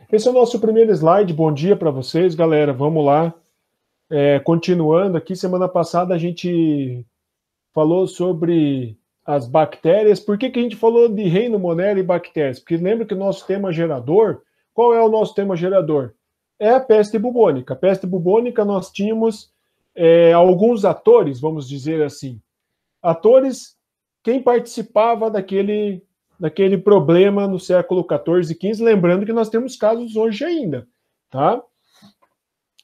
Esse é o nosso primeiro slide. Bom dia para vocês, galera. Vamos lá. Continuando aqui, semana passada a gente falou sobre as bactérias. Por que a gente falou de reino Monera e bactérias? Porque lembra que o nosso tema gerador, qual é o nosso tema gerador? É a peste bubônica. A peste bubônica nós tínhamos alguns atores, vamos dizer assim. Atores, quem participava daquele problema no século XIV e XV, lembrando que nós temos casos hoje ainda, tá?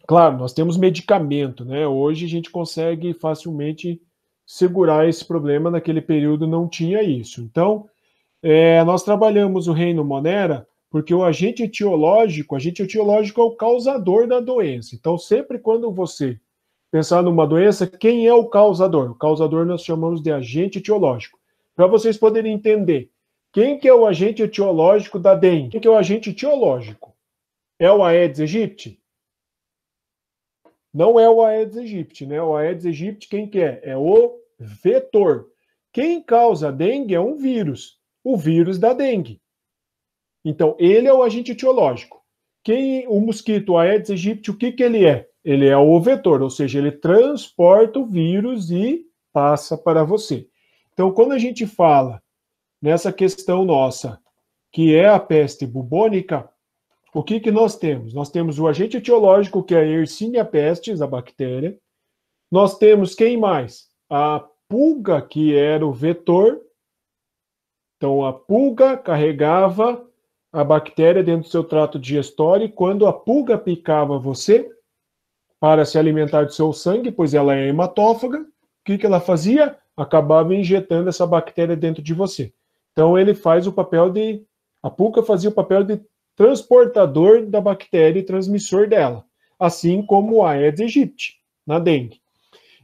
Claro, nós temos medicamento, né? Hoje a gente consegue facilmente segurar esse problema, naquele período não tinha isso. Então, nós trabalhamos o reino Monera porque o agente etiológico é o causador da doença. Então, sempre quando você pensar numa doença, quem é o causador? O causador nós chamamos de agente etiológico. Para vocês poderem entender, quem que é o agente etiológico da dengue? Quem que é o agente etiológico? É o Aedes aegypti? Não é o Aedes aegypti, né? O Aedes aegypti quem que é? É o vetor. Quem causa a dengue é um vírus, o vírus da dengue. Então, ele é o agente etiológico. O mosquito Aedes aegypti, o que ele é? Ele é o vetor, ou seja, ele transporta o vírus e passa para você. Então, quando a gente fala nessa questão nossa, que é a peste bubônica, o que nós temos? Nós temos o agente etiológico, que é a Yersinia pestis, a bactéria. Nós temos quem mais? A pulga, que era o vetor. Então, a pulga carregava a bactéria dentro do seu trato digestório, e quando a pulga picava você para se alimentar do seu sangue, pois ela é hematófaga, o que ela fazia? Acabava injetando essa bactéria dentro de você. Então, a pulga fazia o papel de transportador da bactéria e transmissor dela, assim como o Aedes aegypti, na dengue.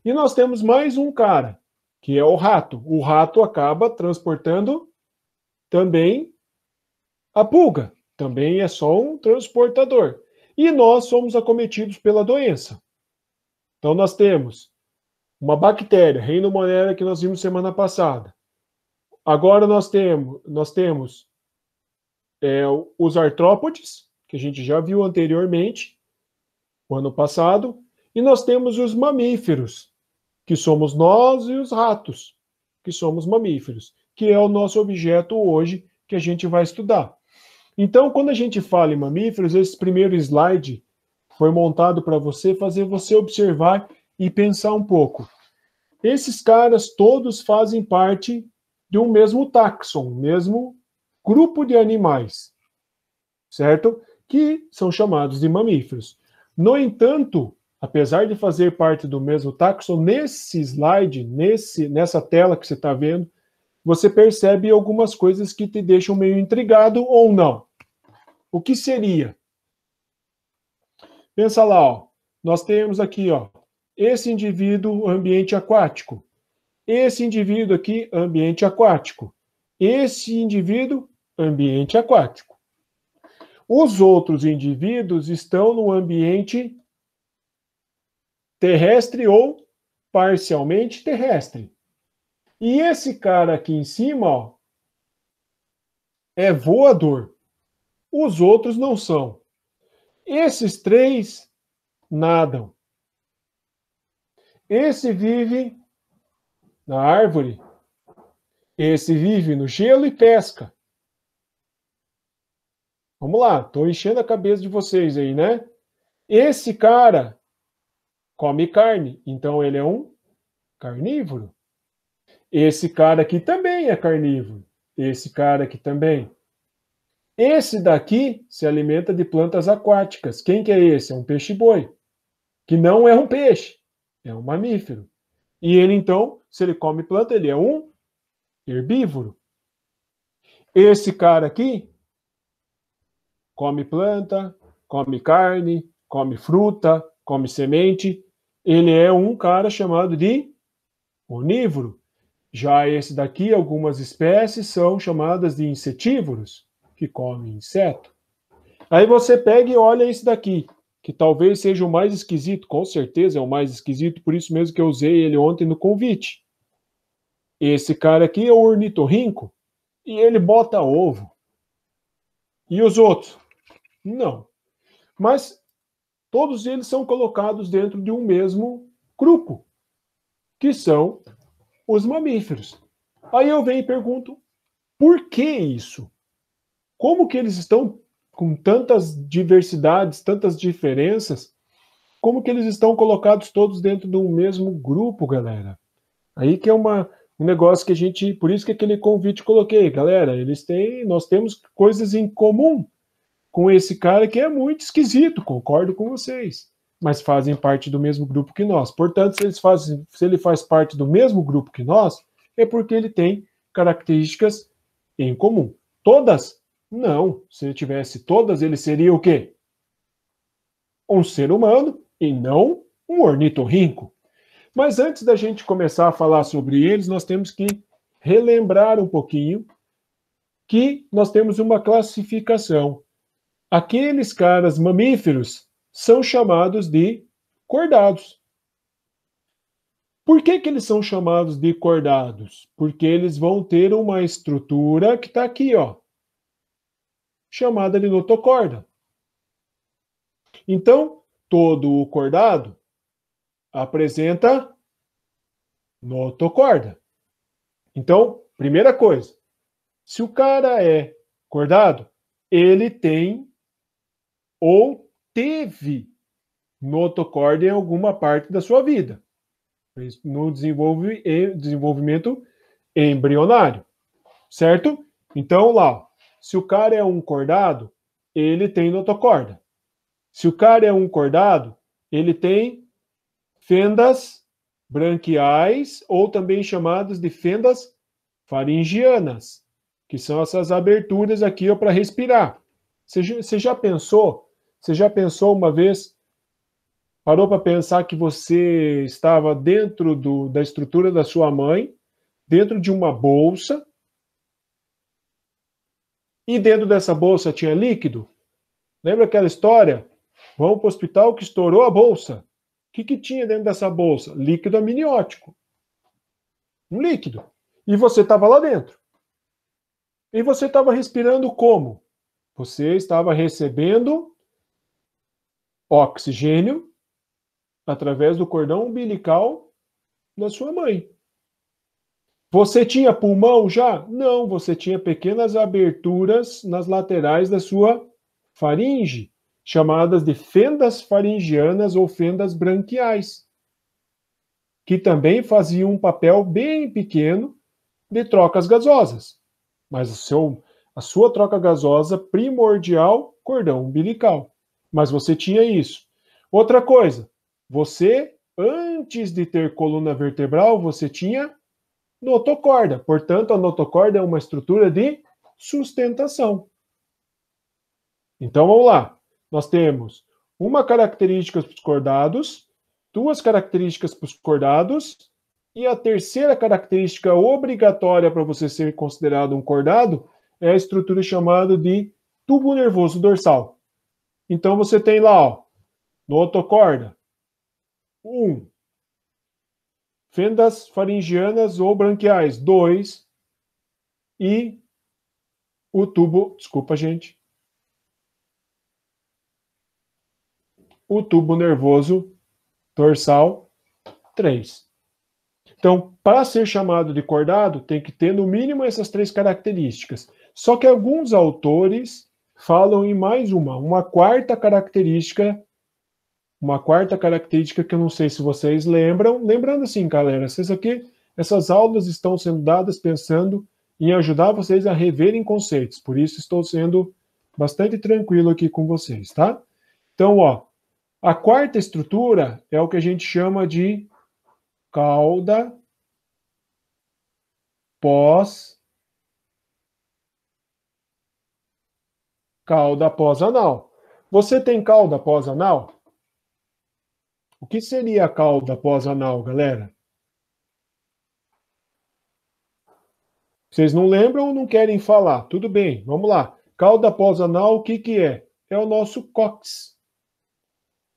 E nós temos mais um cara, que é o rato. O rato acaba transportando também a pulga, também é só um transportador. E nós somos acometidos pela doença. Então nós temos uma bactéria, reino Monera, que nós vimos semana passada. Agora nós temos os artrópodes, que a gente já viu anteriormente, o ano passado, e nós temos os mamíferos, que somos nós, e os ratos, que somos mamíferos, que é o nosso objeto hoje que a gente vai estudar. Então, quando a gente fala em mamíferos, esse primeiro slide foi montado para fazer você observar e pensar um pouco. Esses caras todos fazem parte de um mesmo táxon, mesmo grupo de animais, certo? Que são chamados de mamíferos. No entanto, apesar de fazer parte do mesmo táxon, nesse slide, nessa tela que você está vendo, você percebe algumas coisas que te deixam meio intrigado ou não. O que seria? Pensa lá, ó. Nós temos aqui, ó, esse indivíduo, ambiente aquático. Esse indivíduo aqui, ambiente aquático. Esse indivíduo, ambiente aquático. Os outros indivíduos estão no ambiente terrestre ou parcialmente terrestre. E esse cara aqui em cima, ó, é voador. Os outros não são. Esses três nadam. Esse vive na árvore. Esse vive no gelo e pesca. Vamos lá, estou enchendo a cabeça de vocês aí, né? Esse cara come carne, então ele é um carnívoro. Esse cara aqui também é carnívoro. Esse cara aqui também. Esse daqui se alimenta de plantas aquáticas. Quem que é esse? É um peixe-boi, que não é um peixe, é um mamífero. E ele, então, se ele come planta, ele é um herbívoro. Esse cara aqui come planta, come carne, come fruta, come semente. Ele é um cara chamado de onívoro. Já esse daqui, algumas espécies são chamadas de insetívoros, que comem inseto. Aí você pega e olha esse daqui, que talvez seja o mais esquisito, com certeza é o mais esquisito, por isso mesmo que eu usei ele ontem no convite. Esse cara aqui é o ornitorrinco, e ele bota ovo. E os outros? Não. Mas todos eles são colocados dentro de um mesmo grupo, que são os mamíferos. Aí eu venho e pergunto, por que isso? Como que eles estão com tantas diversidades, tantas diferenças? Como que eles estão colocados todos dentro de um mesmo grupo, galera? Aí que é um negócio que a gente, por isso que aquele convite coloquei, galera, nós temos coisas em comum com esse cara que é muito esquisito, concordo com vocês, mas fazem parte do mesmo grupo que nós. Portanto, se ele faz parte do mesmo grupo que nós, é porque ele tem características em comum. Todas? Não. Se ele tivesse todas, ele seria o quê? Um ser humano e não um ornitorrinco. Mas antes da gente começar a falar sobre eles, nós temos que relembrar um pouquinho que nós temos uma classificação. Aqueles caras mamíferos são chamados de cordados. Por que eles são chamados de cordados? Porque eles vão ter uma estrutura que está aqui, ó, chamada de notocorda. Então, todo o cordado apresenta notocorda. Então, primeira coisa, se o cara é cordado, ele tem ou teve notocorda em alguma parte da sua vida, no desenvolvimento embrionário, certo? Então, lá, se o cara é um cordado, ele tem notocorda. Se o cara é um cordado, ele tem fendas branquiais, ou também chamadas de fendas faringianas, que são essas aberturas aqui para respirar. Você já pensou uma vez, parou para pensar que você estava dentro da estrutura da sua mãe, dentro de uma bolsa, e dentro dessa bolsa tinha líquido? Lembra aquela história? Vamos para o hospital que estourou a bolsa. O que tinha dentro dessa bolsa? Líquido amniótico. Um líquido. E você estava lá dentro. E você estava respirando como? Você estava recebendo oxigênio através do cordão umbilical da sua mãe. Você tinha pulmão já? Não, você tinha pequenas aberturas nas laterais da sua faringe, chamadas de fendas faringianas ou fendas branquiais, que também faziam um papel bem pequeno de trocas gasosas. Mas a sua troca gasosa primordial, cordão umbilical. Mas você tinha isso. Outra coisa, você, antes de ter coluna vertebral, você tinha notocorda. Portanto, a notocorda é uma estrutura de sustentação. Então, vamos lá. Nós temos uma característica para os cordados, duas características para os cordados, e a terceira característica obrigatória para você ser considerado um cordado é a estrutura chamada de tubo nervoso dorsal. Então, você tem lá, ó, notocorda, 1. Fendas faringianas ou branquiais, 2. E o tubo, desculpa, gente, o tubo nervoso dorsal, 3. Então, para ser chamado de cordado, tem que ter no mínimo essas 3 características. Só que alguns autores falam em mais uma quarta característica que eu não sei se vocês lembram. Lembrando assim, galera, essas aulas estão sendo dadas pensando em ajudar vocês a reverem conceitos. Por isso estou sendo bastante tranquilo aqui com vocês, tá? Então, ó, a quarta estrutura é o que a gente chama de cauda pós-anal. Você tem cauda pós-anal? O que seria a cauda pós-anal, galera? Vocês não lembram ou não querem falar? Tudo bem, vamos lá. Cauda pós-anal, o que é? É o nosso cóccix.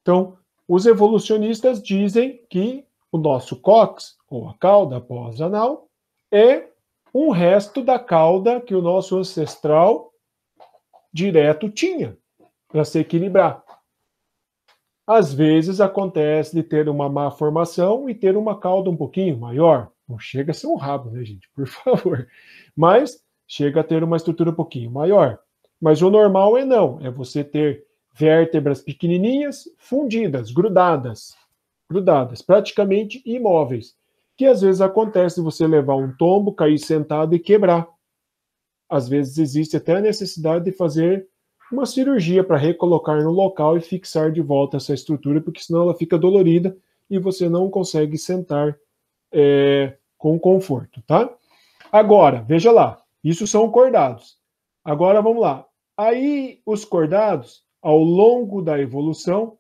Então, os evolucionistas dizem que o nosso cóccix, ou a cauda pós-anal, é um resto da cauda que o nosso ancestral direto tinha. para se equilibrar. Às vezes acontece de ter uma má formação e ter uma cauda um pouquinho maior. Não chega a ser um rabo, né, gente? Por favor. Mas chega a ter uma estrutura um pouquinho maior. Mas o normal é não, é você ter vértebras pequenininhas, fundidas, grudadas, praticamente imóveis. Que às vezes acontece de você levar um tombo, cair sentado e quebrar. Às vezes existe até a necessidade de fazer uma cirurgia para recolocar no local e fixar de volta essa estrutura, porque senão ela fica dolorida e você não consegue sentar com conforto, tá? Agora, veja lá, isso são cordados. Agora vamos lá. Aí os cordados, ao longo da evolução,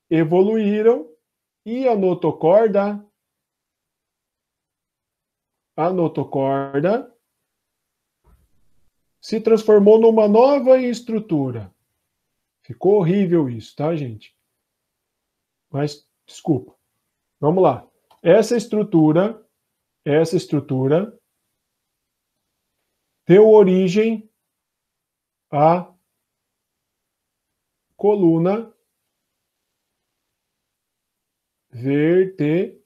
evoluíram e a notocorda se transformou numa nova estrutura. Ficou horrível isso, tá, gente? Mas, desculpa. Vamos lá. Essa estrutura deu origem à coluna vertebral.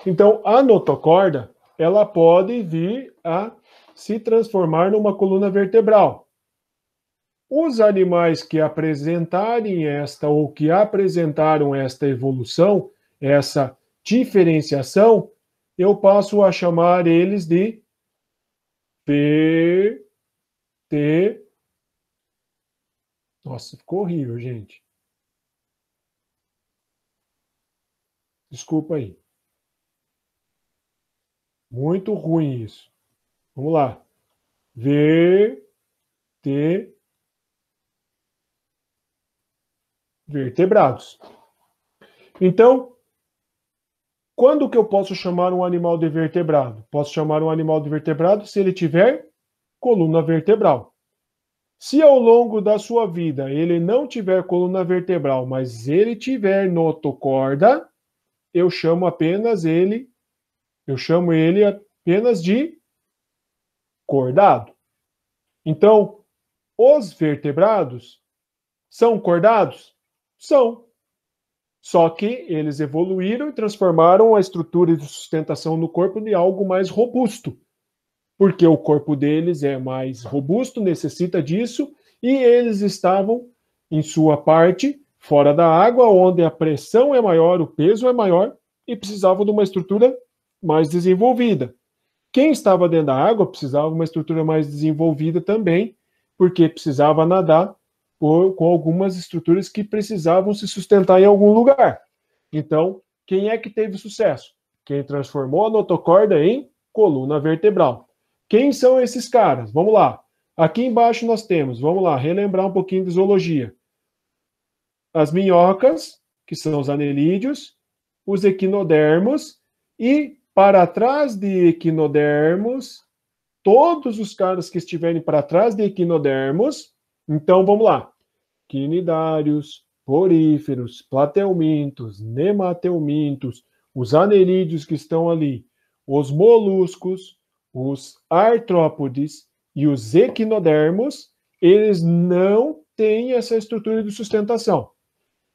Então, a notocorda, ela pode vir a se transformar numa coluna vertebral. Os animais que apresentarem esta ou que apresentaram esta evolução, essa diferenciação, eu passo a chamar eles de Nossa, ficou horrível, gente. Desculpa aí. Muito ruim isso. Vamos lá. Vertebrados. Então, quando que eu posso chamar um animal de vertebrado? Posso chamar um animal de vertebrado se ele tiver coluna vertebral. Se ao longo da sua vida ele não tiver coluna vertebral, mas ele tiver notocorda, eu chamo ele apenas de cordado. Então, os vertebrados são cordados? São. Só que eles evoluíram e transformaram a estrutura de sustentação no corpo de algo mais robusto. Porque o corpo deles é mais robusto, necessita disso, e eles estavam, em sua parte, fora da água, onde a pressão é maior, o peso é maior, e precisavam de uma estrutura mais desenvolvida. Quem estava dentro da água precisava de uma estrutura mais desenvolvida também, porque precisava nadar com algumas estruturas que precisavam se sustentar em algum lugar. Então, quem é que teve sucesso? Quem transformou a notocorda em coluna vertebral. Quem são esses caras? Vamos lá. Aqui embaixo nós temos, vamos lá, relembrar um pouquinho de zoologia. As minhocas, que são os anelídeos, os equinodermos e para trás de equinodermos, todos os caras que estiverem para trás de equinodermos, então vamos lá. Quinidários, poríferos, platelmintos, nematelmintos, os anelídeos que estão ali, os moluscos, os artrópodes e os equinodermos, eles não têm essa estrutura de sustentação,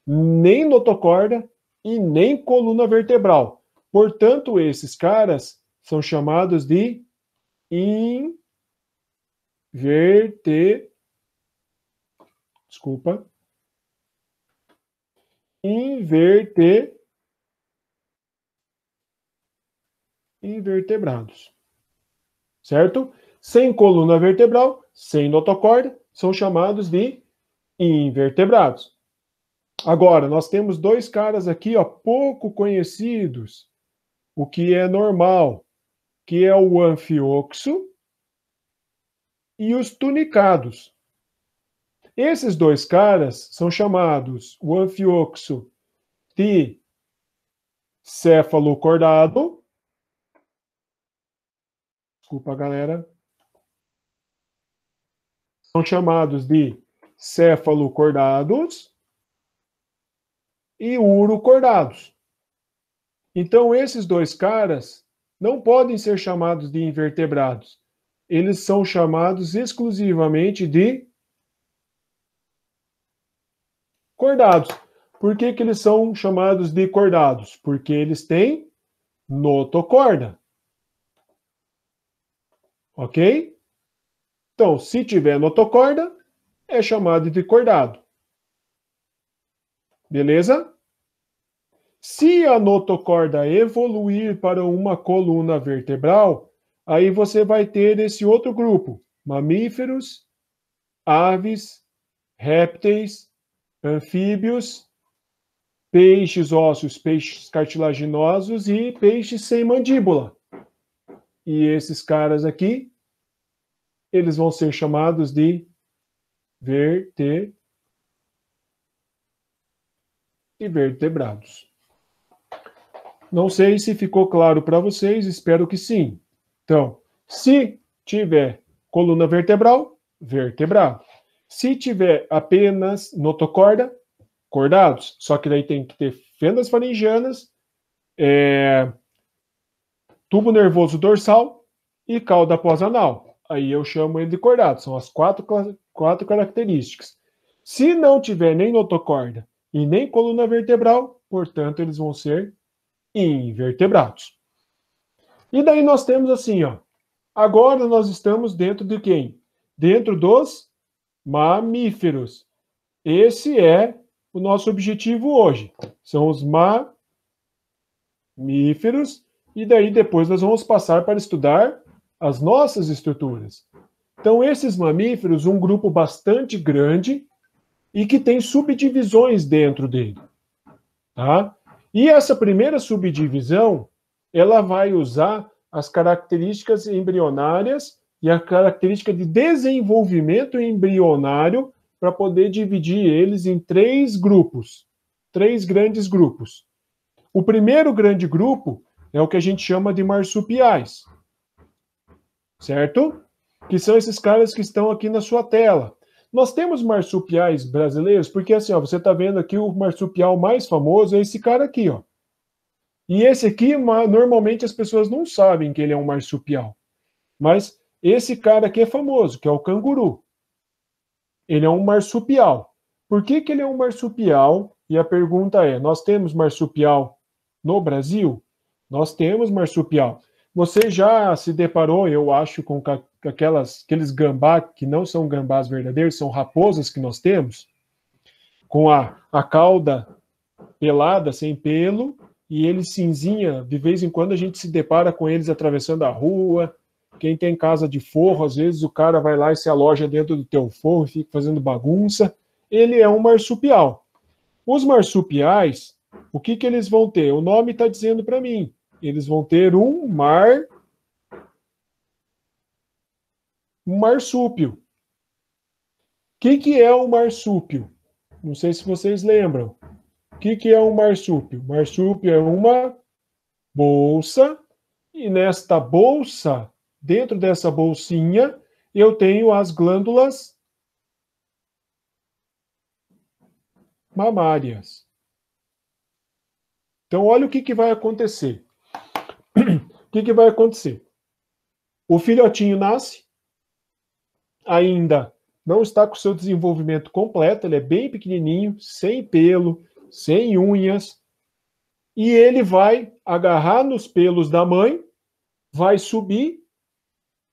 nem notocorda e nem coluna vertebral. Portanto, esses caras são chamados de invertebrados. Certo? Sem coluna vertebral, sem notocorda, são chamados de invertebrados. Agora, nós temos dois caras aqui, ó, pouco conhecidos, o que é normal, que é o anfioxo e os tunicados. Esses dois caras são chamados, o anfioxo, de céfalo-cordado. Desculpa, galera. São chamados de céfalo-cordados e urocordados. Então, esses dois caras não podem ser chamados de invertebrados, eles são chamados exclusivamente de cordados. Por que que eles são chamados de cordados? Porque eles têm notocorda. Ok? Então, se tiver notocorda, é chamado de cordado. Beleza? Se a notocorda evoluir para uma coluna vertebral, aí você vai ter esse outro grupo: mamíferos, aves, répteis, anfíbios, peixes ósseos, peixes cartilaginosos e peixes sem mandíbula. E esses caras aqui, eles vão ser chamados de vertebrados. Não sei se ficou claro para vocês, espero que sim. Então, se tiver coluna vertebral, vertebrado. Se tiver apenas notocorda, cordados. Só que daí tem que ter fendas faringianas, tubo nervoso dorsal e cauda pós-anal. Aí eu chamo ele de cordado. São as quatro características. Se não tiver nem notocorda e nem coluna vertebral, portanto, eles vão ser invertebrados. E daí nós temos assim, ó. Agora nós estamos dentro de quem? Dentro dos mamíferos. Esse é o nosso objetivo hoje. São os mamíferos. E daí depois nós vamos passar para estudar as nossas estruturas. Então, esses mamíferos, um grupo bastante grande e que tem subdivisões dentro dele. Tá? E essa primeira subdivisão, ela vai usar as características embrionárias e a característica de desenvolvimento embrionário para poder dividir eles em três grupos, três grandes grupos. O primeiro grande grupo é o que a gente chama de marsupiais, certo? Que são esses caras que estão aqui na sua tela. Nós temos marsupiais brasileiros, porque assim, ó, você está vendo aqui o marsupial mais famoso é esse cara aqui, ó. E esse aqui, normalmente as pessoas não sabem que ele é um marsupial. Mas esse cara aqui é famoso, que é o canguru. Ele é um marsupial. Por que que ele é um marsupial? E a pergunta é, nós temos marsupial no Brasil? Nós temos marsupial. Você já se deparou, eu acho, com aqueles gambá que não são gambás verdadeiros, são raposas que nós temos, com a cauda pelada, sem pelo, e eles cinzinha, de vez em quando a gente se depara com eles atravessando a rua. Quem tem casa de forro, às vezes o cara vai lá e se aloja dentro do teu forro e fica fazendo bagunça. Ele é um marsupial. Os marsupiais, o que que eles vão ter? O nome está dizendo para mim. Eles vão ter um marsúpio. O que é um marsúpio? Não sei se vocês lembram. O que é um marsúpio? Marsúpio é uma bolsa, e nesta bolsa, dentro dessa bolsinha, eu tenho as glândulas mamárias. Então, olha o que vai acontecer. O que vai acontecer? O filhotinho nasce, ainda não está com o seu desenvolvimento completo, ele é bem pequenininho, sem pelo, sem unhas, e ele vai agarrar nos pelos da mãe, vai subir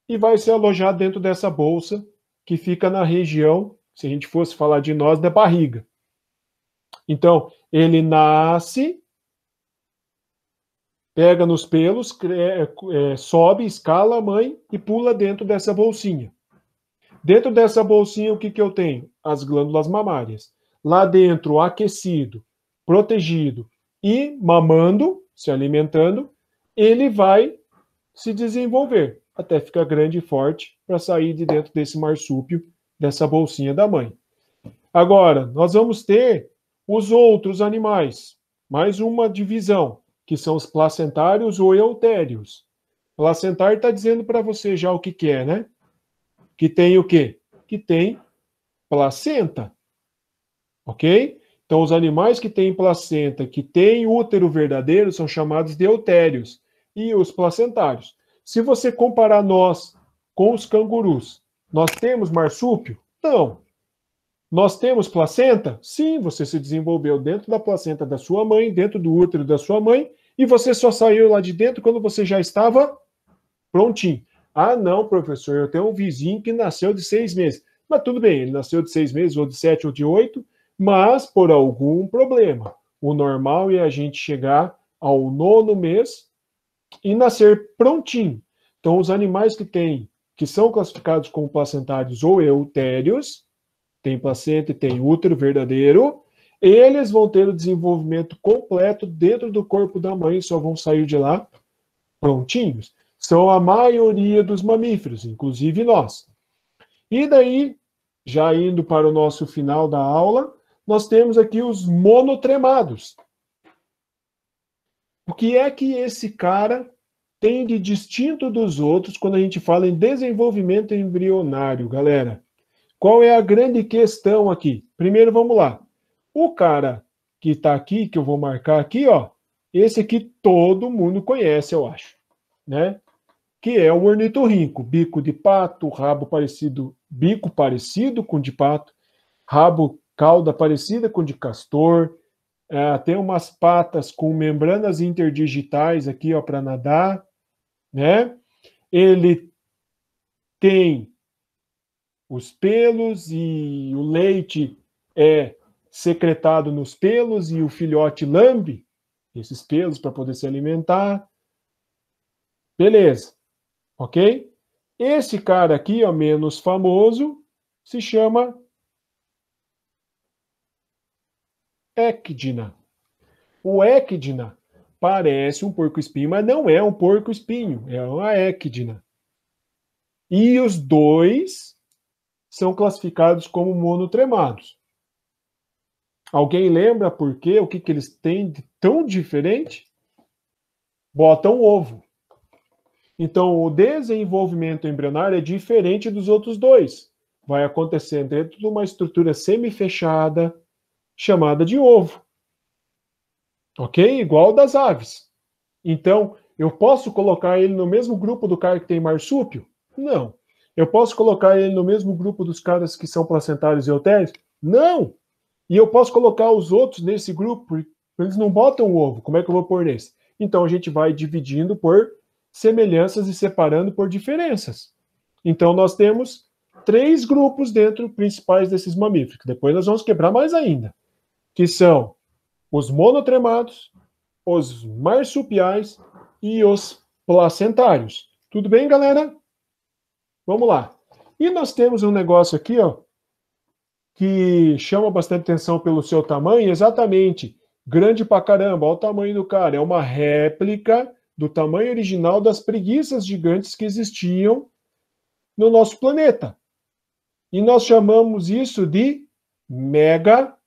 e vai se alojar dentro dessa bolsa que fica na região, se a gente fosse falar de nós, da barriga. Então, ele nasce, pega nos pelos, sobe, escala a mãe e pula dentro dessa bolsinha. Dentro dessa bolsinha, o que eu tenho? As glândulas mamárias. Lá dentro, aquecido, protegido e mamando, se alimentando, ele vai se desenvolver até ficar grande e forte para sair de dentro desse marsúpio, dessa bolsinha da mãe. Agora, nós vamos ter os outros animais, mais uma divisão, que são os placentários ou eutérios. Placentário está dizendo para você já o que é, né? Que tem o quê? Que tem placenta. Ok? Então, os animais que têm placenta, que têm útero verdadeiro, são chamados de eutérios. E os placentários. Se você comparar nós com os cangurus. Nós temos marsúpio? Não. Nós temos placenta? Sim, você se desenvolveu dentro da placenta da sua mãe, dentro do útero da sua mãe, e você só saiu lá de dentro quando você já estava prontinho. Ah, não, professor, eu tenho um vizinho que nasceu de 6 meses. Mas tudo bem, ele nasceu de 6 meses, ou de 7, ou de 8, mas por algum problema. O normal é a gente chegar ao 9º mês e nascer prontinho. Então, os animais que são classificados como placentários ou eutérios, tem placenta e tem útero verdadeiro, eles vão ter o desenvolvimento completo dentro do corpo da mãe e só vão sair de lá prontinhos. São a maioria dos mamíferos, inclusive nós. E daí, já indo para o nosso final da aula, nós temos aqui os monotremados. O que é que esse cara tem de distinto dos outros quando a gente fala em desenvolvimento embrionário, galera? Qual é a grande questão aqui? Primeiro, vamos lá. O cara que está aqui, que eu vou marcar aqui, ó, esse aqui todo mundo conhece, eu acho, né? Que é o ornitorrinco, bico de pato, rabo parecido, bico parecido com de pato, rabo, cauda parecida com de castor, tem umas patas com membranas interdigitais aqui, ó, para nadar, né? Ele tem os pelos e o leite é secretado nos pelos e o filhote lambe esses pelos para poder se alimentar. Beleza, ok? Esse cara aqui, ó, menos famoso, se chama Ecdna. O Ecdna parece um porco-espinho, mas não é um porco-espinho, é uma Ecdna. E os dois são classificados como monotremados. Alguém lembra por quê? O que eles têm de tão diferente? Botam ovo. Então, o desenvolvimento embrionário é diferente dos outros dois. Vai acontecer dentro de uma estrutura semi-fechada, chamada de ovo. Ok? Igual das aves. Então, eu posso colocar ele no mesmo grupo do cara que tem marsúpio? Não. Eu posso colocar ele no mesmo grupo dos caras que são placentários e eutérios? Não. E eu posso colocar os outros nesse grupo, eles não botam o ovo. Como é que eu vou pôr nesse? Então, a gente vai dividindo por semelhanças e separando por diferenças. Então, nós temos 3 grupos dentro principais desses mamíferos, que depois nós vamos quebrar mais ainda, que são os monotremados, os marsupiais e os placentários. Tudo bem, galera? Vamos lá. E nós temos um negócio aqui, ó, que chama bastante atenção pelo seu tamanho, exatamente, grande pra caramba, olha o tamanho do cara, é uma réplica do tamanho original das preguiças gigantes que existiam no nosso planeta. E nós chamamos isso de megafauna.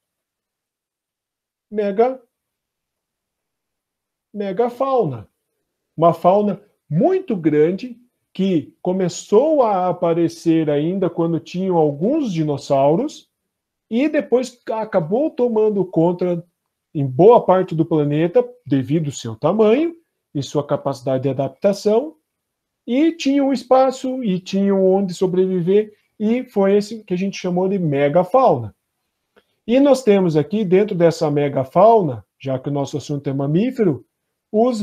Uma fauna muito grande que começou a aparecer ainda quando tinham alguns dinossauros e depois acabou tomando conta em boa parte do planeta devido ao seu tamanho e sua capacidade de adaptação, e tinha um espaço e tinha onde sobreviver, e foi esse que a gente chamou de megafauna. E nós temos aqui, dentro dessa megafauna, já que o nosso assunto é mamífero, os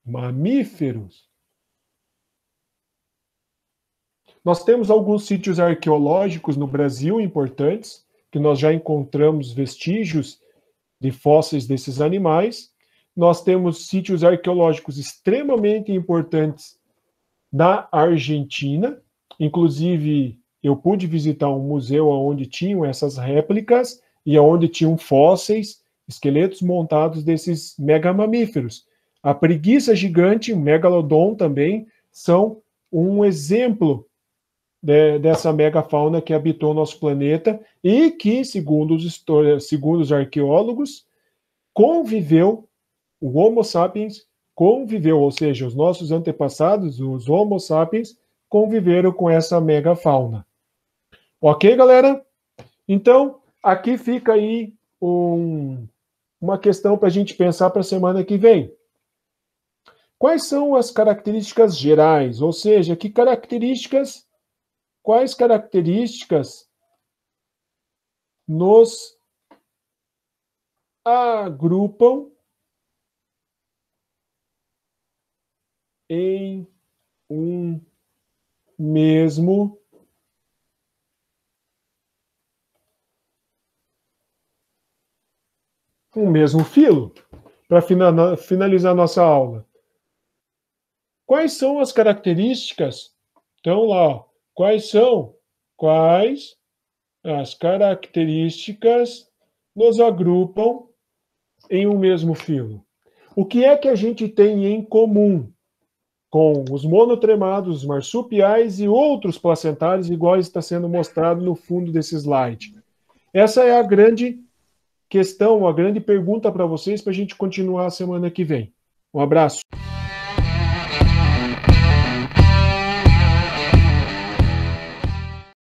mamíferos. Nós temos alguns sítios arqueológicos no Brasil importantes, que nós já encontramos vestígios de fósseis desses animais. Nós temos sítios arqueológicos extremamente importantes da Argentina. Inclusive, eu pude visitar um museu onde tinham essas réplicas e onde tinham fósseis, esqueletos montados desses megamamíferos. A preguiça gigante, o megalodon também, são um exemplo dessa megafauna que habitou o nosso planeta e que, segundo os arqueólogos, conviveu, o Homo sapiens conviveu, ou seja, os nossos antepassados, os Homo sapiens, conviveram com essa megafauna. Ok, galera? Então, aqui fica aí uma questão para a gente pensar para a semana que vem. Quais são as características gerais? Ou seja, quais características nos agrupam em um mesmo filo? Para finalizar nossa aula. Quais são as características? Então, lá, ó, quais as características nos agrupam em um mesmo filo? O que é que a gente tem em comum com os monotremados, os marsupiais e outros placentários, igual está sendo mostrado no fundo desse slide? Essa é a grande questão, a grande pergunta para vocês, para a gente continuar a semana que vem. Um abraço.